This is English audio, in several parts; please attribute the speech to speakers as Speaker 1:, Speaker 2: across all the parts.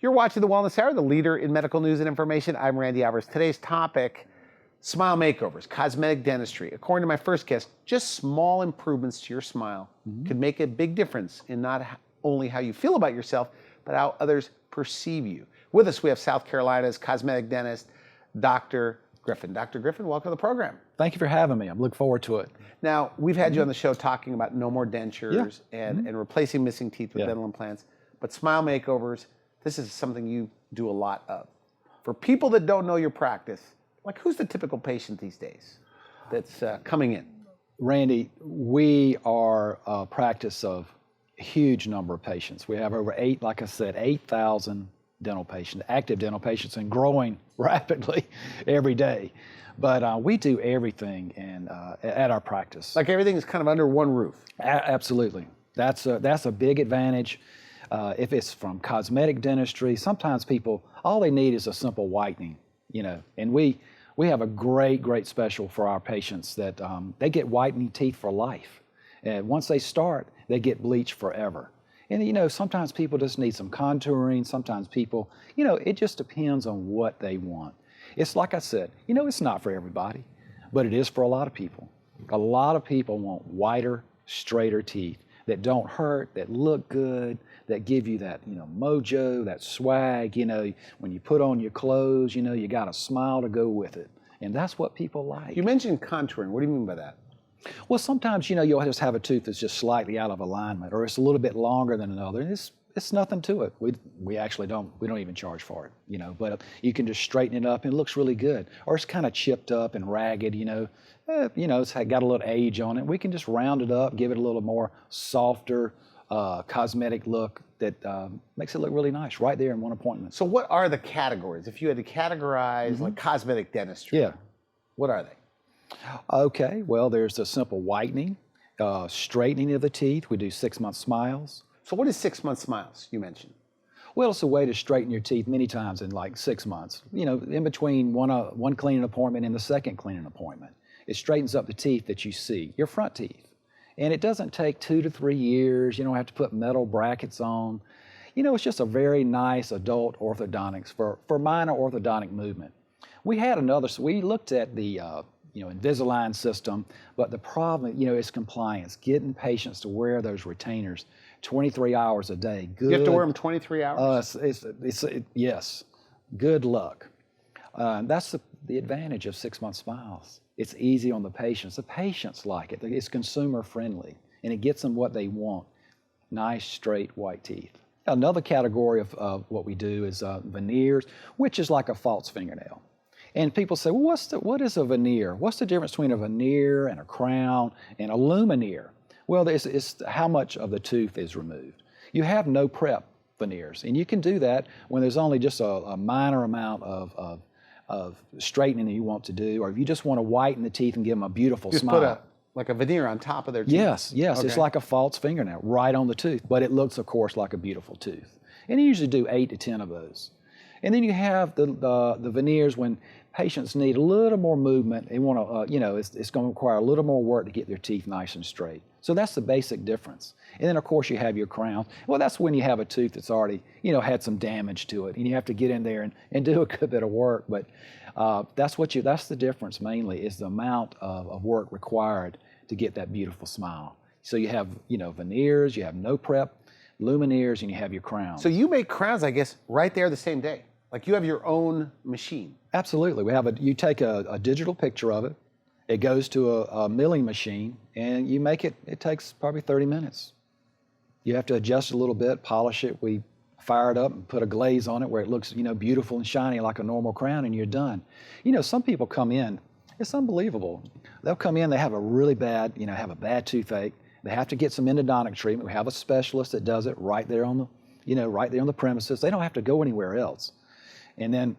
Speaker 1: You're watching The Wellness Hour, the leader in medical news and information. I'm Randy Alvarez. Today's topic, smile makeovers, cosmetic dentistry. According to my first guest, just small improvements to your smile could make a big difference in not only how you feel about yourself, but how others perceive you. With us, we have South Carolina's cosmetic dentist, Dr. Griffin. Dr. Griffin, welcome to the program.
Speaker 2: Thank you for having me. I'm looking forward to it.
Speaker 1: Now, we've had you on the show talking about no more dentures and replacing missing teeth with dental implants, but smile makeovers, this is something you do a lot of. For people that don't know your practice, like who's the typical patient these days that's coming in?
Speaker 2: Randy, we are a practice of a huge number of patients. We have over 8,000 dental patients, active dental patients, and growing rapidly every day. But we do everything at our practice.
Speaker 1: Like everything is kind of under one roof.
Speaker 2: Absolutely. That's a big advantage. If it's from cosmetic dentistry, sometimes people, all they need is a simple whitening, and we have a great special for our patients that they get whitening teeth for life. And once they start, they get bleach forever. And sometimes people just need some contouring, sometimes people, it just depends on what they want. It's like I said, it's not for everybody, but it is for a lot of people. A lot of people want whiter, straighter teeth that don't hurt, that look good, that give you that, mojo, that swag, when you put on your clothes, you got a smile to go with it. And that's what people like.
Speaker 1: You mentioned contouring. What do you mean by that?
Speaker 2: Well, sometimes, you'll just have a tooth that's just slightly out of alignment, or it's a little bit longer than another. And it's nothing to it. We actually don't even charge for it, but you can just straighten it up and it looks really good. Or it's kind of chipped up and ragged, it's got a little age on it. We can just round it up, give it a little more softer, cosmetic look that makes it look really nice right there in one appointment.
Speaker 1: So what are the categories? If you had to categorize like cosmetic dentistry, what are they?
Speaker 2: Okay, well, there's the simple whitening, straightening of the teeth. We do 6-month smiles.
Speaker 1: So what is 6-month smiles you mentioned?
Speaker 2: Well, it's a way to straighten your teeth many times in like 6 months, in between one cleaning appointment and the second cleaning appointment. It straightens up the teeth that you see, your front teeth. And it doesn't take 2 to 3 years. You don't have to put metal brackets on. It's just a very nice adult orthodontics for minor orthodontic movement. We looked at the Invisalign system, but the problem, is compliance, getting patients to wear those retainers 23 hours a day.
Speaker 1: Good. You have to wear them 23 hours?
Speaker 2: Yes. Good luck. That's the advantage of 6-month smiles. It's easy on the patients. The patients like it. It's consumer friendly, and it gets them what they want, nice, straight, white teeth. Another category of what we do is veneers, which is like a false fingernail. And people say, well, what is a veneer? What's the difference between a veneer and a crown and a lumineer? Well, it's how much of the tooth is removed. You have no prep veneers, and you can do that when there's only just a minor amount of straightening that you want to do, or if you just want to whiten the teeth and give them a beautiful smile.
Speaker 1: Just put like a veneer on top of their teeth?
Speaker 2: Yes,
Speaker 1: okay.
Speaker 2: It's like a false fingernail right on the tooth, but it looks, of course, like a beautiful tooth. And you usually do 8 to 10 of those. And then you have the veneers when patients need a little more movement. They want to, it's going to require a little more work to get their teeth nice and straight. So that's the basic difference. And then, of course, you have your crown. Well, that's when you have a tooth that's already, had some damage to it, and you have to get in there and do a good bit of work. But that's the difference mainly, is the amount of work required to get that beautiful smile. So you have, veneers, you have no prep, lumineers, and you have your crown.
Speaker 1: So you make crowns, I guess, right there the same day. Like you have your own machine.
Speaker 2: Absolutely. You take a digital picture of it, it goes to a milling machine, and you make it. It takes probably 30 minutes. You have to adjust a little bit, polish it. We fire it up and put a glaze on it where it looks, beautiful and shiny like a normal crown, and you're done. Some people come in, it's unbelievable. They'll come in, they have a really bad, have a bad toothache. They have to get some endodontic treatment. We have a specialist that does it right there on the premises. They don't have to go anywhere else. And then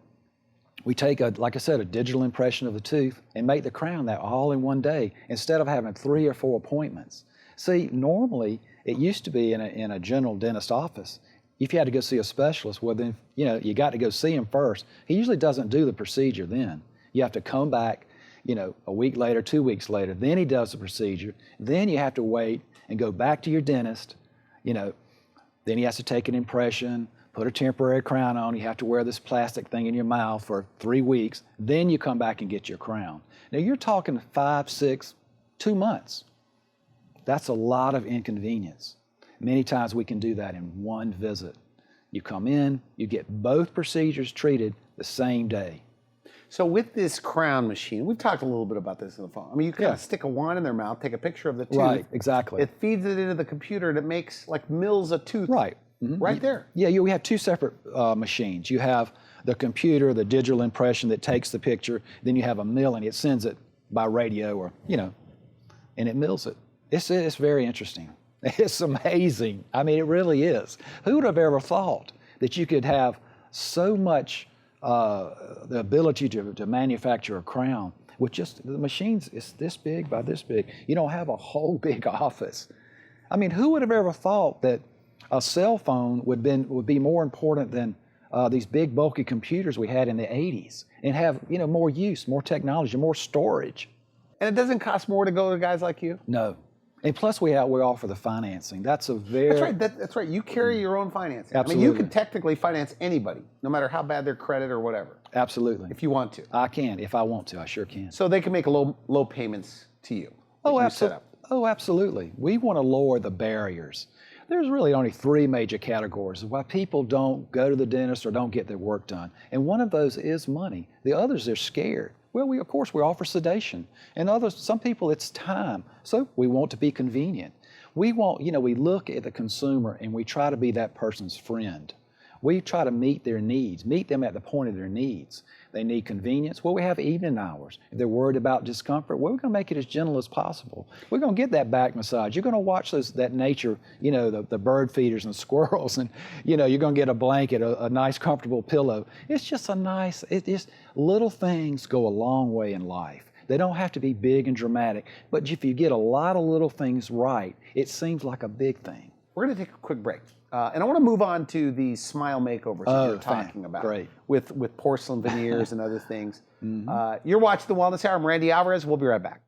Speaker 2: we take like I said, a digital impression of the tooth and make the crown that all in one day instead of having 3 or 4 appointments. See, normally it used to be in a general dentist office. If you had to go see a specialist, well then, you got to go see him first. He usually doesn't do the procedure then. You have to come back, a week later, 2 weeks later, then he does the procedure. Then you have to wait and go back to your dentist, then he has to take an impression, put a temporary crown on. You have to wear this plastic thing in your mouth for 3 weeks. Then you come back and get your crown. Now you're talking 5, 6, 2 months. That's a lot of inconvenience. Many times we can do that in one visit. You come in, you get both procedures treated the same day.
Speaker 1: So with this crown machine, we've talked a little bit about this on the phone. I mean, you kind of stick a wand in their mouth, take a picture of the tooth.
Speaker 2: Right, exactly.
Speaker 1: It feeds it into the computer and it makes, like, mills a tooth.
Speaker 2: Right.
Speaker 1: Right there.
Speaker 2: Yeah, we have 2 separate machines. You have the computer, the digital impression that takes the picture, then you have a milling. It sends it by radio or, and it mills it. It's very interesting. It's amazing. I mean, it really is. Who would have ever thought that you could have so much the ability to manufacture a crown with just the machines? It's this big by this big. You don't have a whole big office. I mean, who would have ever thought that a cell phone would be more important than these big bulky computers we had in the 80s and have more use, more technology, more storage?
Speaker 1: And it doesn't cost more to go to guys like you?
Speaker 2: No. And plus we offer the financing. That's
Speaker 1: right. That's right. You carry your own financing.
Speaker 2: Absolutely.
Speaker 1: I mean, you can technically finance anybody, no matter how bad their credit or whatever.
Speaker 2: Absolutely.
Speaker 1: If you want to.
Speaker 2: I can. If I want to, I sure can.
Speaker 1: So they can make low payments to you.
Speaker 2: Oh, absolutely. Oh, absolutely. We want to lower the barriers. There's really only 3 major categories of why people don't go to the dentist or don't get their work done. And one of those is money. The others, they're scared. Well, of course, we offer sedation. And some people, it's time. So we want to be convenient. We look at the consumer and we try to be that person's friend. We try to meet their needs, meet them at the point of their needs. They need convenience. Well, we have evening hours. If they're worried about discomfort, well, we're going to make it as gentle as possible. We're going to get that back massage. You're going to watch that nature, the bird feeders and squirrels, and, you're going to get a blanket, a nice, comfortable pillow. It's just little things go a long way in life. They don't have to be big and dramatic, but if you get a lot of little things right, it seems like a big thing.
Speaker 1: We're going to take a quick break. And I want to move on to the smile makeovers that you're talking about.
Speaker 2: Great.
Speaker 1: With porcelain veneers and other things. You're watching The Wellness Hour. I'm Randy Alvarez. We'll be right back.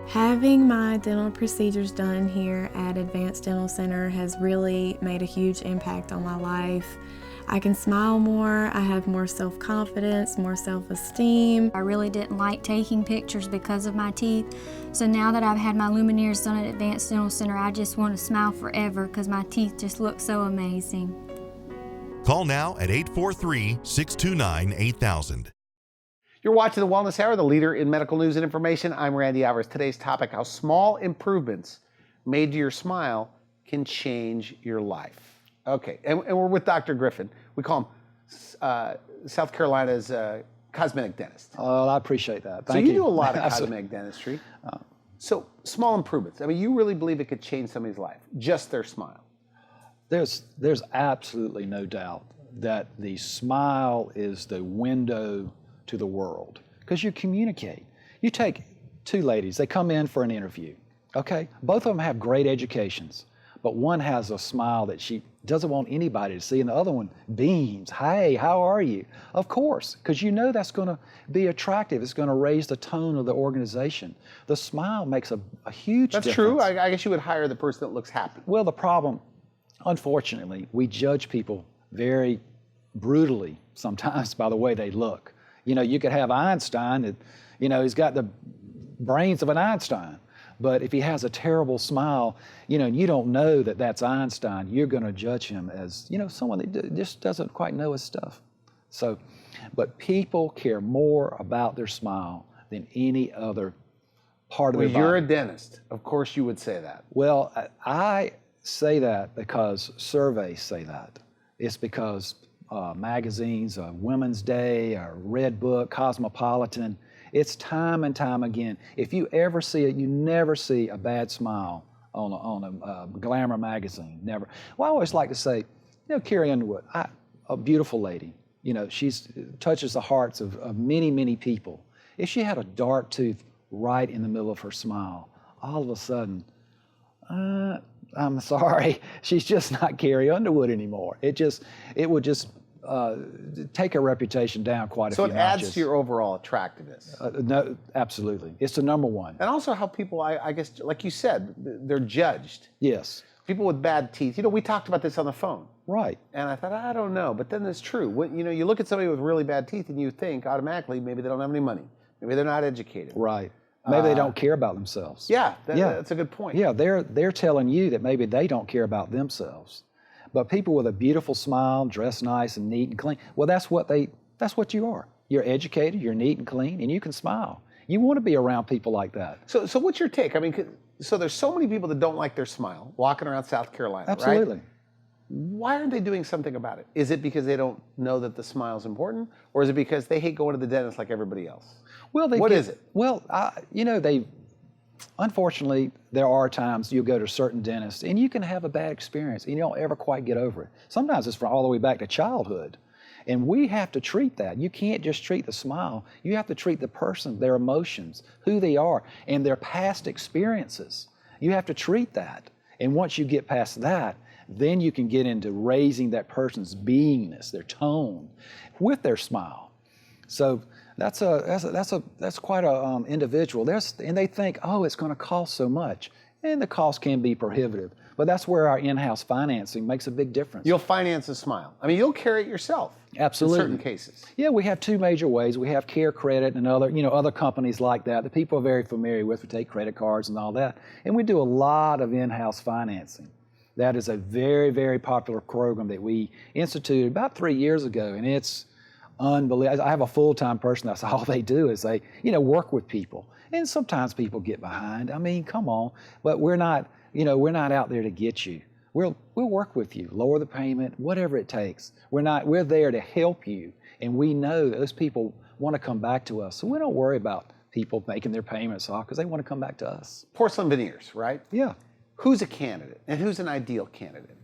Speaker 3: Having my dental procedures done here at Advanced Dental Center has really made a huge impact on my life. I can smile more, I have more self-confidence, more self-esteem.
Speaker 4: I really didn't like taking pictures because of my teeth. So now that I've had my lumineers done at Advanced Dental Center, I just want to smile forever because my teeth just look so amazing.
Speaker 5: Call now at 843-629-8000.
Speaker 1: You're watching The Wellness Hour, the leader in medical news and information. I'm Randy Alvarez. Today's topic, how small improvements made to your smile can change your life. Okay, and we're with Dr. Griffin. We call him South Carolina's cosmetic dentist.
Speaker 2: Oh, I appreciate that.
Speaker 1: Thank you. So you do a lot of cosmetic dentistry. So small improvements. I mean, you really believe it could change somebody's life, just their smile?
Speaker 2: There's absolutely no doubt that the smile is the window to the world because you communicate. You take 2 ladies, they come in for an interview, okay? Both of them have great educations, but one has a smile that she doesn't want anybody to see, and the other one beams. Hey, how are you? Of course, because that's going to be attractive. It's going to raise the tone of the organization. The smile makes a huge difference.
Speaker 1: That's true. I guess you would hire the person that looks happy.
Speaker 2: Well, the problem, unfortunately, we judge people very brutally sometimes by the way they look. You could have Einstein that, he's got the brains of an Einstein. But if he has a terrible smile, and you don't know that that's Einstein, you're going to judge him as, someone that just doesn't quite know his stuff. So, but people care more about their smile than any other part of their body.
Speaker 1: Well, you're a dentist. Of course you would say that.
Speaker 2: Well, I say that because surveys say that. It's because magazines, Women's Day, Red Book, Cosmopolitan, it's time and time again. If you ever see it, you never see a bad smile on a glamour magazine, never. Well, I always like to say, Carrie Underwood, a beautiful lady, she touches the hearts of many, many people. If she had a dark tooth right in the middle of her smile, all of a sudden, I'm sorry, she's just not Carrie Underwood anymore. It would just take our reputation down quite a
Speaker 1: So
Speaker 2: few
Speaker 1: it adds
Speaker 2: notches.
Speaker 1: to your overall attractiveness.
Speaker 2: No, absolutely. It's the number one.
Speaker 1: And also how people, I guess, like you said, they're judged.
Speaker 2: Yes.
Speaker 1: People with bad teeth. We talked about this on the phone.
Speaker 2: Right.
Speaker 1: And I thought, I don't know. But then it's true. When, you look at somebody with really bad teeth and you think automatically maybe they don't have any money. Maybe they're not educated.
Speaker 2: Right. Maybe they don't care about themselves.
Speaker 1: Yeah,
Speaker 2: Yeah.
Speaker 1: that's a good point.
Speaker 2: Yeah, they're telling you that maybe they don't care about themselves. But people with a beautiful smile, dressed nice and neat and clean, well, that's what you are. You're educated, you're neat and clean, and you can smile. You want to be around people like that.
Speaker 1: So what's your take? I mean, so there's so many people that don't like their smile walking around South Carolina,
Speaker 2: Absolutely.
Speaker 1: right? Why aren't they doing something about it? Is it because they don't know that the smile is important? Or is it because they hate going to the dentist like everybody else?
Speaker 2: Well,
Speaker 1: What is it?
Speaker 2: Well, unfortunately, there are times you go to certain dentists and you can have a bad experience and you don't ever quite get over it. Sometimes it's from all the way back to childhood. And we have to treat that. You can't just treat the smile. You have to treat the person, their emotions, who they are, and their past experiences. You have to treat that. And once you get past that, then you can get into raising that person's beingness, their tone, with their smile. So that's quite a individual. And they think, oh, it's going to cost so much, and the cost can be prohibitive. But that's where our in-house financing makes a big difference.
Speaker 1: You'll finance a smile. I mean, you'll carry it yourself.
Speaker 2: Absolutely.
Speaker 1: In certain cases.
Speaker 2: Yeah, we have two major ways. We have Care Credit and other companies like that people are very familiar with. We take credit cards and all that, and we do a lot of in-house financing. That is a very, very popular program that we instituted about 3 years ago, and it's unbelievable. I have a full-time person. That's all they do is they, work with people. And sometimes people get behind. I mean, come on. But we're not out there to get you. We'll work with you, lower the payment, whatever it takes. We're there to help you. And we know that those people want to come back to us. So we don't worry about people making their payments off because they want to come back to us.
Speaker 1: Porcelain veneers, right?
Speaker 2: Yeah.
Speaker 1: Who's a candidate and who's an ideal candidate?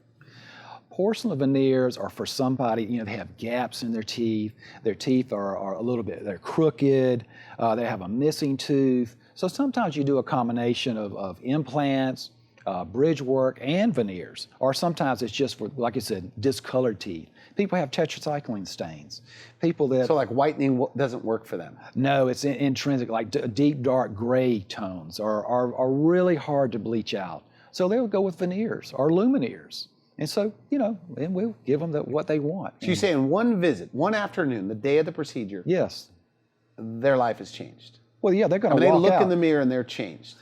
Speaker 2: Porcelain veneers are for somebody, they have gaps in their teeth. Their teeth are a little bit, they're crooked. They have a missing tooth. So sometimes you do a combination of implants, bridge work, and veneers. Or sometimes it's just for, like I said, discolored teeth. People have tetracycline stains.
Speaker 1: So like whitening doesn't work for them?
Speaker 2: No, it's intrinsic, like deep dark gray tones are really hard to bleach out. So they'll go with veneers or lumineers. And so, and we'll give them what they want.
Speaker 1: So you say in one visit, one afternoon, the day of the procedure,
Speaker 2: Yes.
Speaker 1: their life has changed.
Speaker 2: Well, yeah, they're going to
Speaker 1: They
Speaker 2: walk
Speaker 1: look
Speaker 2: out.
Speaker 1: in the mirror and they're changed.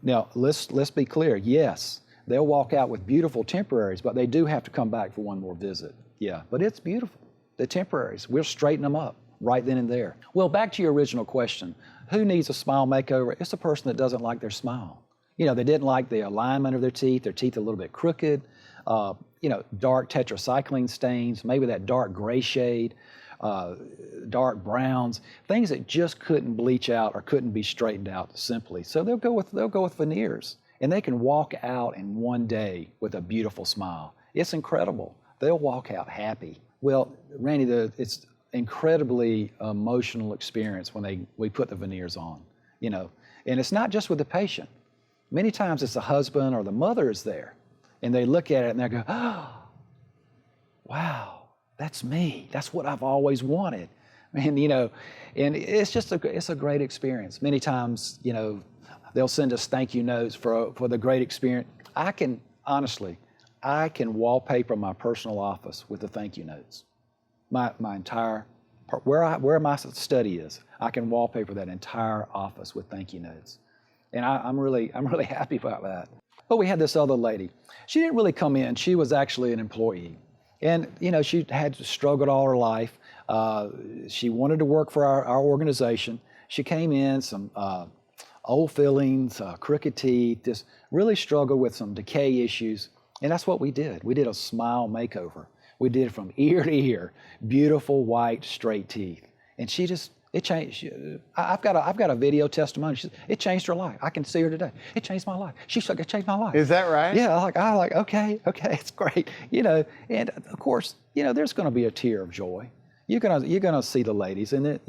Speaker 2: Now, let's be clear. Yes, they'll walk out with beautiful temporaries, but they do have to come back for one more visit. Yeah, but it's beautiful. The temporaries, we'll straighten them up right then and there. Well, back to your original question, who needs a smile makeover? It's a person that doesn't like their smile. They didn't like the alignment of their teeth a little bit crooked, dark tetracycline stains, maybe that dark gray shade, dark browns, things that just couldn't bleach out or couldn't be straightened out simply. So they'll go with veneers, and they can walk out in one day with a beautiful smile. It's incredible. They'll walk out happy. Well, Randy, it's incredibly emotional experience when we put the veneers on, and it's not just with the patient. Many times it's the husband or the mother is there, and they look at it and they go, oh, wow, that's me. That's what I've always wanted. And, and it's a great experience. Many times, they'll send us thank you notes for the great experience. I can wallpaper my personal office with the thank you notes. My entire, where my study is, I can wallpaper that entire office with thank you notes. And I'm really happy about that. But we had this other lady. She didn't really come in. She was actually an employee. And, she had struggled all her life. She wanted to work for our organization. She came in, some old fillings, crooked teeth, just really struggled with some decay issues. And that's what we did. We did a smile makeover. We did it from ear to ear, beautiful, white, straight teeth. And it changed. I've got a video testimony. It changed her life. I can see her today. It changed my life. She's like, it changed my life.
Speaker 1: Is that right?
Speaker 2: Yeah, I like, okay, it's great. And of course, there's going to be a tear of joy. You're gonna see the ladies, and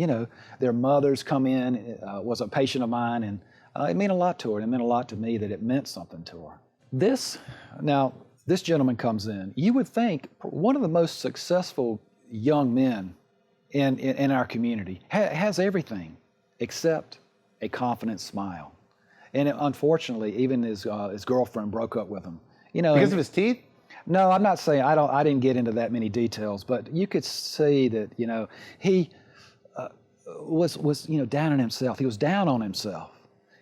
Speaker 2: their mothers come in. Was a patient of mine, and it meant a lot to her. And it meant a lot to me that it meant something to her. This gentleman comes in. You would think one of the most successful young men in our community has everything except a confident smile. And unfortunately, even his girlfriend broke up with him. You know,
Speaker 1: Because of his teeth?
Speaker 2: no, I'm not saying I didn't get into that many details, but you could see that he was down on himself. He was down on himself.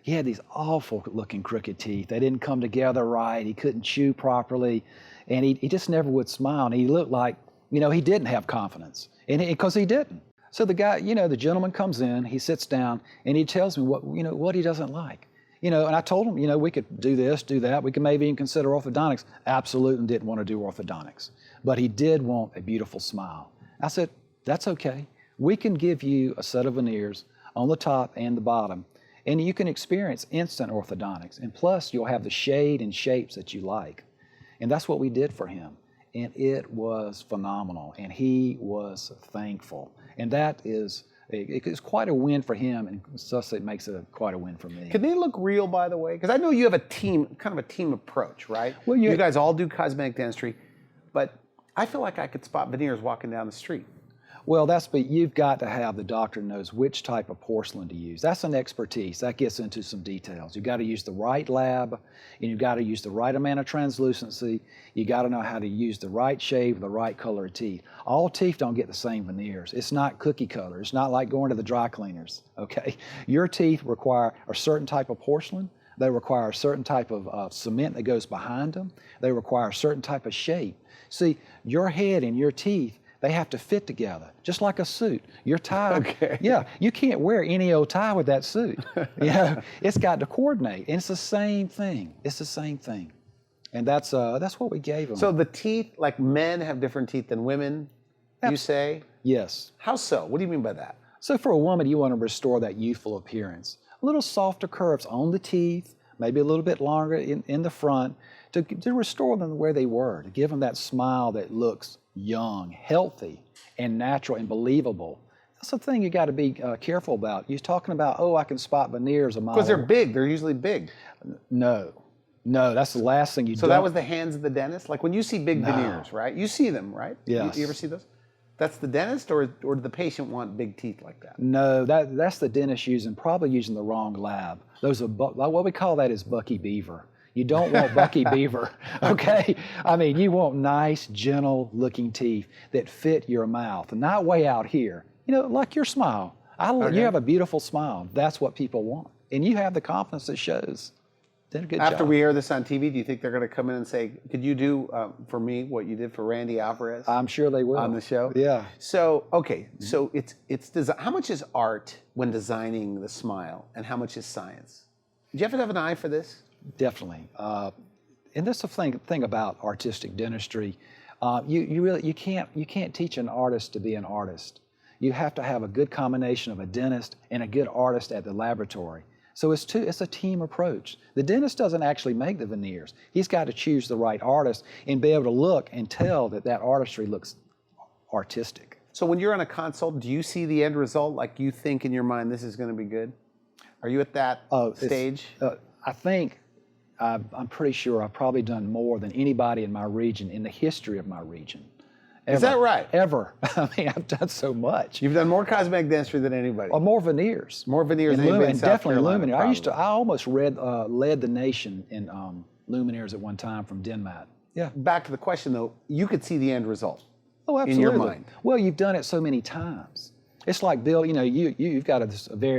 Speaker 2: He had these awful looking crooked teeth. They didn't come together right. He couldn't chew properly, and he just never would smile. And he looked like he didn't have confidence, and because he didn't. So the guy, the gentleman comes in. He sits down, and he tells me what he doesn't like. And I told him, we could do this, do that. We could maybe even consider orthodontics. Absolutely didn't want to do orthodontics. But he did want a beautiful smile. I said, that's okay. We can give you a set of veneers on the top and the bottom, and you can experience instant orthodontics. And plus, you'll have the shade and shapes that you like. And that's what we did for him. And it was phenomenal. And he was thankful. And that is... It's quite a win for him, and thus it makes it quite a win for me.
Speaker 1: Can they look real, by the way? Because I know you have a team, kind of a team approach, right?
Speaker 2: Well,
Speaker 1: you guys all do cosmetic dentistry, but I feel like I could spot veneers walking down the street.
Speaker 2: Well, but you've got to have the doctor knows which type of porcelain to use. That's an expertise. That gets into some details. You've got to use the right lab, and you've got to use the right amount of translucency. You got to know how to use the right shape, the right color of teeth. All teeth don't get the same veneers. It's not cookie cutter. It's not like going to the dry cleaners, okay? Your teeth require a certain type of porcelain. They require a certain type of cement that goes behind them. They require a certain type of shape. See, your head and your teeth, they have to fit together, just like a suit. Your tie,
Speaker 1: Okay.
Speaker 2: Yeah, you can't wear any old tie with that suit. It's got to coordinate, and it's the same thing. It's the same thing, and that's what we gave them.
Speaker 1: So the teeth, like men have different teeth than women, you say?
Speaker 2: Yes.
Speaker 1: How so? What do you mean by that?
Speaker 2: So for a woman, you want to restore that youthful appearance. A little softer curves on the teeth, maybe a little bit longer in the front, to restore them where they were, to give them that smile that looks young, healthy, and natural and believable. That's the thing you got to be careful about. You're talking about, I can spot veneers a mile
Speaker 1: Because they're
Speaker 2: away.
Speaker 1: big. They're usually big.
Speaker 2: No, that's the last thing you do.
Speaker 1: So that was the hands of the dentist? Like when you see big veneers, right? You see them, right?
Speaker 2: Yes.
Speaker 1: You ever see those? That's the dentist, or did the patient want big teeth like that?
Speaker 2: No, that's the dentist probably using the wrong lab. Those are what we call that is Bucky Beaver. You don't want Bucky Beaver, okay? I mean, you want nice, gentle-looking teeth that fit your mouth, and not way out here. Like your smile. You have a beautiful smile. That's what people want, and you have the confidence that shows. Did a good
Speaker 1: After
Speaker 2: job.
Speaker 1: we air this on TV, do you think they're going to come in and say, could you do for me what you did for Randy Alvarez
Speaker 2: I'm sure they will.
Speaker 1: on the show?
Speaker 2: Yeah.
Speaker 1: So, okay, so it's design. How much is art when designing the smile, and how much is science? Do you have to have an eye for this?
Speaker 2: Definitely. And that's the thing about artistic dentistry. You can't teach an artist to be an artist. You have to have a good combination of a dentist and a good artist at the laboratory. So it's a team approach. The dentist doesn't actually make the veneers. He's got to choose the right artist and be able to look and tell that artistry looks artistic.
Speaker 1: So when you're on a consult, do you see the end result like you think in your mind this is going to be good? Are you at that stage?
Speaker 2: I think I'm pretty sure I've probably done more than anybody in my region in the history of my region.
Speaker 1: Is that right?
Speaker 2: Ever. I mean, I've done so much.
Speaker 1: You've done more cosmetic dentistry than anybody.
Speaker 2: Or more veneers.
Speaker 1: More veneers
Speaker 2: and
Speaker 1: than anybody in
Speaker 2: and
Speaker 1: South
Speaker 2: definitely
Speaker 1: Carolina,
Speaker 2: luminaires. I
Speaker 1: probably.
Speaker 2: almost led the nation in luminaires at one time from Denmat. Yeah.
Speaker 1: Back to the question though, you could see the end result.
Speaker 2: Oh, absolutely.
Speaker 1: In your mind.
Speaker 2: Well, you've done it so many times. It's like you've got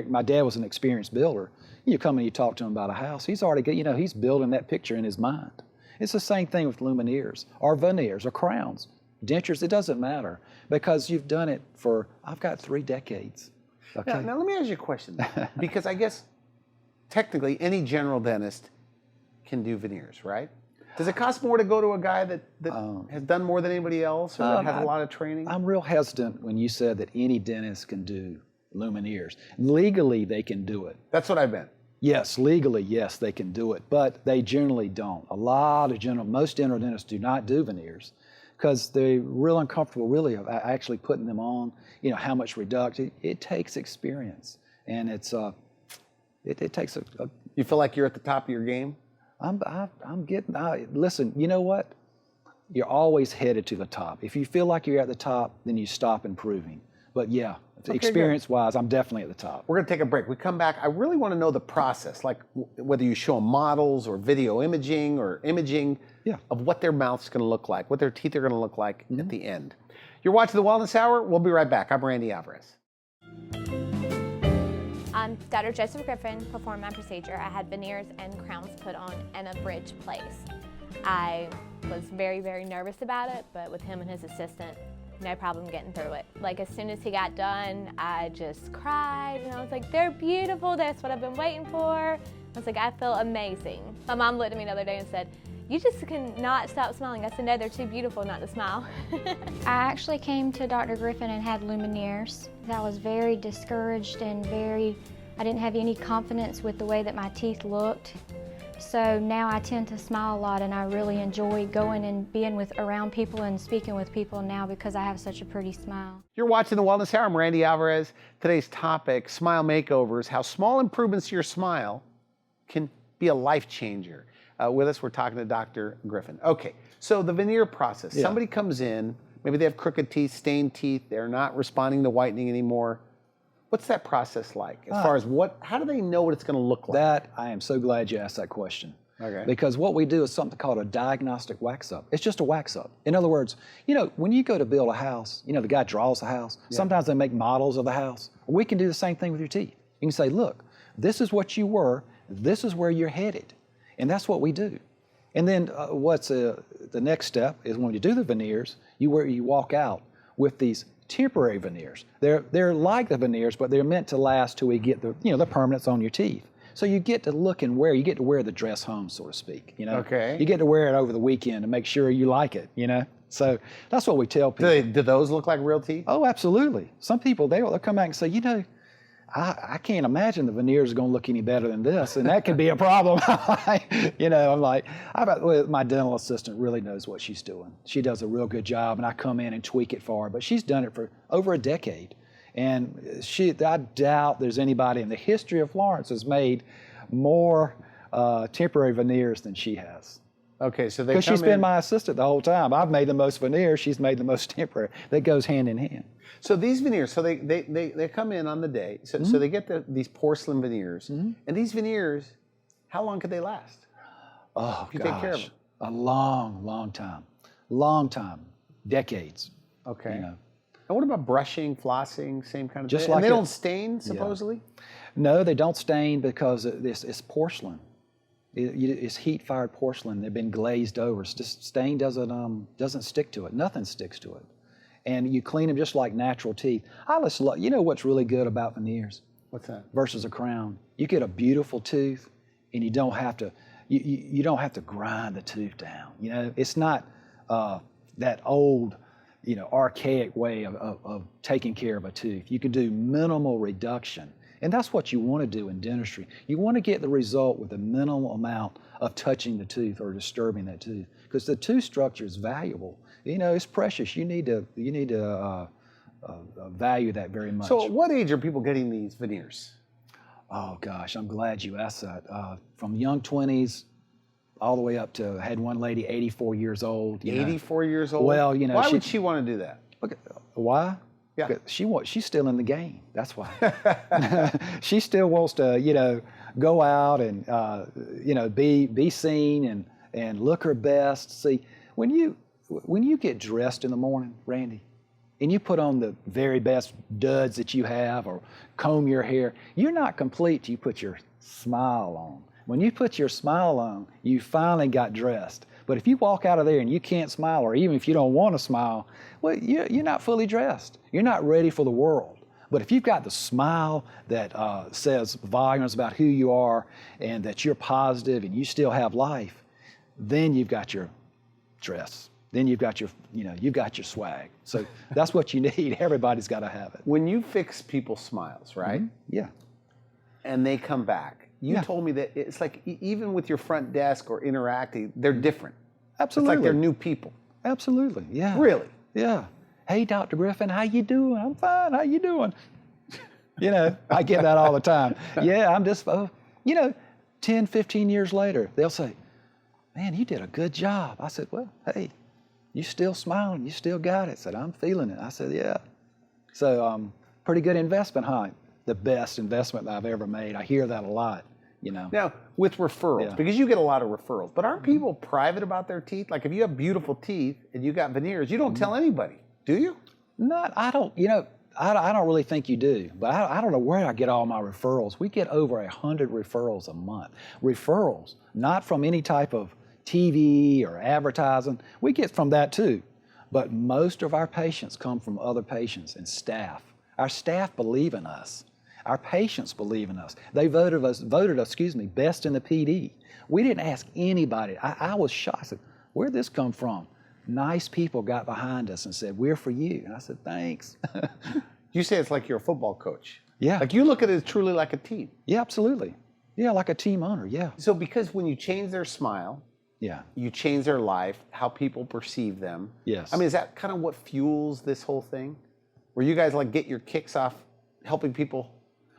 Speaker 2: my dad was an experienced builder. You come and you talk to him about a house, he's already he's building that picture in his mind. It's the same thing with luminaires or veneers or crowns. Dentures, it doesn't matter because you've done it I've got 3 decades. Okay.
Speaker 1: Now let me ask you a question, because I guess technically any general dentist can do veneers, right? Does it cost more to go to a guy that has done more than anybody else, or that has a lot of training?
Speaker 2: I'm real hesitant when you said that any dentist can do luminaires. Legally, they can do it.
Speaker 1: That's what I meant.
Speaker 2: Yes, legally, yes, they can do it, but they generally don't. Most general dentists do not do veneers because they're real uncomfortable really of actually putting them on, how much reduction. It takes experience, and it takes a
Speaker 1: You feel like you're at the top of your game?
Speaker 2: listen, you know what? you're always headed to the top. If you feel like you're at the top, then you stop improving. But yeah, experience-wise, I'm definitely at the top.
Speaker 1: We're going to take a break. We come back. I really want to know the process, like whether you show them models or video imaging or imaging of what their mouth's going to look like, what their teeth are going to look like at the end. You're watching The Wellness Hour. We'll be right back. I'm Randy Alvarez.
Speaker 6: Dr. Joseph Griffin performed my procedure. I had veneers and crowns put on and a bridge placed. I was very, very nervous about it, but with him and his assistant, no problem getting through it. Like, as soon as he got done, I just cried, and I was like, they're beautiful, that's what I've been waiting for. I was like, I feel amazing. My mom looked at me the other day and said, you just cannot stop smiling. I said, no, they're too beautiful not to smile.
Speaker 4: I actually came to Dr. Griffin and had Lumineers. I was very discouraged and I didn't have any confidence with the way that my teeth looked. So now I tend to smile a lot, and I really enjoy going and being around people and speaking with people now because I have such a pretty smile.
Speaker 1: You're watching The Wellness Hour. I'm Randy Alvarez. Today's topic, smile makeovers, how small improvements to your smile can be a life changer. With us, we're talking to Dr. Griffin. Okay, so the veneer process.
Speaker 2: Yeah.
Speaker 1: Somebody comes in, maybe they have crooked teeth, stained teeth, they're not responding to whitening anymore. What's that process like? As far as how do they know what it's going to look like?
Speaker 2: I am so glad you asked that question.
Speaker 1: Okay.
Speaker 2: Because what we do is something called a diagnostic wax up. It's just a wax up. In other words, when you go to build a house, the guy draws the house. Yeah. Sometimes they make models of the house. We can do the same thing with your teeth. You can say, look, this is what you were, this is where you're headed. And that's what we do. And then the next step is when you do the veneers, you walk out with these temporary veneers. They're like the veneers, but they're meant to last till we get the permanence on your teeth. So you get to look and wear. You get to wear the dress home, so to speak.
Speaker 1: Okay.
Speaker 2: You get to wear it over the weekend and make sure you like it. So that's what we tell people.
Speaker 1: Do those look like real teeth?
Speaker 2: Oh, absolutely. Some people they'll come back and say, I can't imagine the veneers are going to look any better than this, and that can be a problem. I'm like, my dental assistant really knows what she's doing. She does a real good job, and I come in and tweak it for her. But she's done it for over a decade, and I doubt there's anybody in the history of Florence has made more temporary veneers than she has.
Speaker 1: Okay, so
Speaker 2: because she's been my assistant the whole time. I've made the most veneers. She's made the most temporary. That goes hand in hand.
Speaker 1: So these veneers, so they come in on the day. So they get these porcelain veneers, and these veneers, how long could they last?
Speaker 2: Oh,
Speaker 1: you
Speaker 2: gosh,
Speaker 1: take care of them?
Speaker 2: A long time, decades.
Speaker 1: Okay. And what about brushing, flossing, same kind of
Speaker 2: Just
Speaker 1: thing?
Speaker 2: like
Speaker 1: and they don't stain, supposedly?
Speaker 2: No, they don't stain because it's porcelain. It's heat-fired porcelain. They've been glazed over. Stain doesn't stick to it. Nothing sticks to it. And you clean them just like natural teeth. What's really good about veneers?
Speaker 1: What's that?
Speaker 2: Versus a crown. You get a beautiful tooth, and you don't have to. You don't have to grind the tooth down. It's not that old, archaic way of taking care of a tooth. You can do minimal reduction. And that's what you want to do in dentistry. You want to get the result with a minimal amount of touching the tooth or disturbing that tooth, because the tooth structure is valuable. It's precious. You need to value that very much.
Speaker 1: So, at what age are people getting these veneers?
Speaker 2: Oh gosh, I'm glad you asked that. From young 20s all the way up to, I had one lady 84 years old.
Speaker 1: 84 years old.
Speaker 2: Well,
Speaker 1: why would she want to do that?
Speaker 2: Why?
Speaker 1: Yeah.
Speaker 2: She's still in the game. That's why. She still wants to, go out and, be seen and look her best. See, when you get dressed in the morning, Randy, and you put on the very best duds that you have or comb your hair, you're not complete till you put your smile on. When you put your smile on, you finally got dressed. But if you walk out of there and you can't smile, or even if you don't want to smile, well, you're not fully dressed. You're not ready for the world. But if you've got the smile that says volumes about who you are and that you're positive and you still have life, then you've got your dress. Then you've got your swag. So that's what you need. Everybody's got to have it.
Speaker 1: When you fix people's smiles, right?
Speaker 2: Mm-hmm. Yeah.
Speaker 1: And they come back. You told me that it's like even with your front desk or interacting, they're different.
Speaker 2: Absolutely.
Speaker 1: It's like they're new people.
Speaker 2: Absolutely. Yeah.
Speaker 1: Really?
Speaker 2: Yeah. Hey, Dr. Griffin, how you doing? I'm fine. How you doing? I get that all the time. Yeah, I'm just, 10, 15 years later, they'll say, man, you did a good job. I said, well, hey, You still smiling? You still got it? Said, I'm feeling it. I said, yeah. So pretty good investment, huh? The best investment that I've ever made. I hear that a lot, you know.
Speaker 1: Now, with referrals,
Speaker 2: Yeah.
Speaker 1: because you get a lot of referrals, but aren't people private about their teeth? Like if you have beautiful teeth and you got veneers, you don't tell anybody, do you?
Speaker 2: I don't, you know, I don't really think you do, but I don't know where I get all my referrals. We get over 100 referrals a month. Referrals, not from any type of TV or advertising. We get from that too. But most of our patients come from other patients and staff. Our staff believe in us. Our patients believe in us. They voted us, best in the PD. We didn't ask anybody. I was shocked. I said, where'd this come from? Nice people got behind us and said, we're for you. And I said, thanks.
Speaker 1: You say it's like you're a football coach.
Speaker 2: Yeah.
Speaker 1: Like you look at it truly like a team.
Speaker 2: Yeah, absolutely. Yeah, like a team owner, yeah.
Speaker 1: So because when you change their smile,
Speaker 2: Yeah,
Speaker 1: you change their life, how people perceive them.
Speaker 2: yes.
Speaker 1: I mean, is that kind of what fuels this whole thing? Where you guys like get your kicks off helping people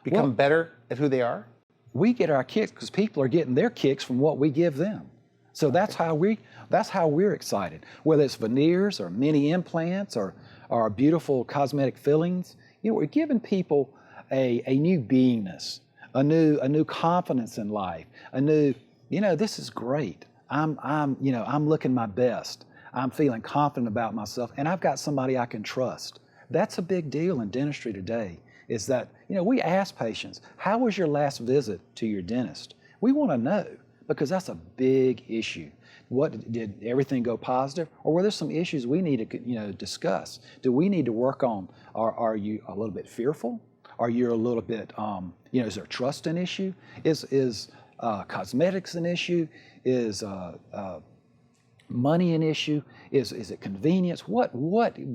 Speaker 1: become
Speaker 2: Well-
Speaker 1: better at who they are?
Speaker 2: We get our kicks because people are getting their kicks from what we give them. So that's how we're excited. Whether it's veneers or mini implants or beautiful cosmetic fillings, you know, we're giving people a new beingness, a new confidence in life, a new, you know, this is great. I'm looking my best. I'm feeling confident about myself, and I've got somebody I can trust. That's a big deal in dentistry today. Is that, you know, we ask patients, how was your last visit to your dentist? We want to know, because that's a big issue. What, did everything go positive, or were there some issues we need to, you know, discuss? Do we need to work on? Are you a little bit fearful? Are you a little bit, you know, is there trust an issue? Is cosmetics an issue? Is money an issue? Is it convenience? What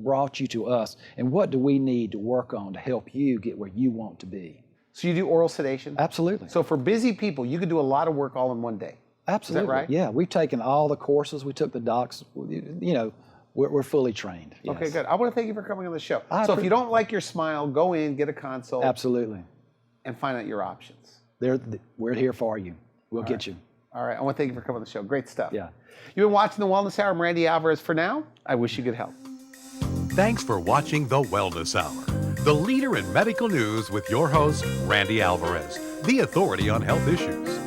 Speaker 2: brought you to us, and what do we need to work on to help you get where you want to be?
Speaker 1: So you do oral sedation?
Speaker 2: Absolutely.
Speaker 1: So for busy people, you could do a lot of work all in one day.
Speaker 2: Absolutely.
Speaker 1: right?
Speaker 2: Yeah, we've taken all the courses. We took the docs. You know, we're fully trained. Yes.
Speaker 1: Okay, good. I want to thank you for coming on the show.
Speaker 2: I
Speaker 1: So if
Speaker 2: appre-
Speaker 1: you don't like your smile, go in, get a consult,
Speaker 2: Absolutely.
Speaker 1: and find out your options.
Speaker 2: We're here for you. We'll get you.
Speaker 1: All right, I want to thank you for coming on the show. Great stuff.
Speaker 2: Yeah.
Speaker 1: You've been watching The Wellness Hour. I'm Randy Alvarez. For now, I wish you good health.
Speaker 5: Thanks for watching The Wellness Hour, the leader in medical news with your host, Randy Alvarez, the authority on health issues.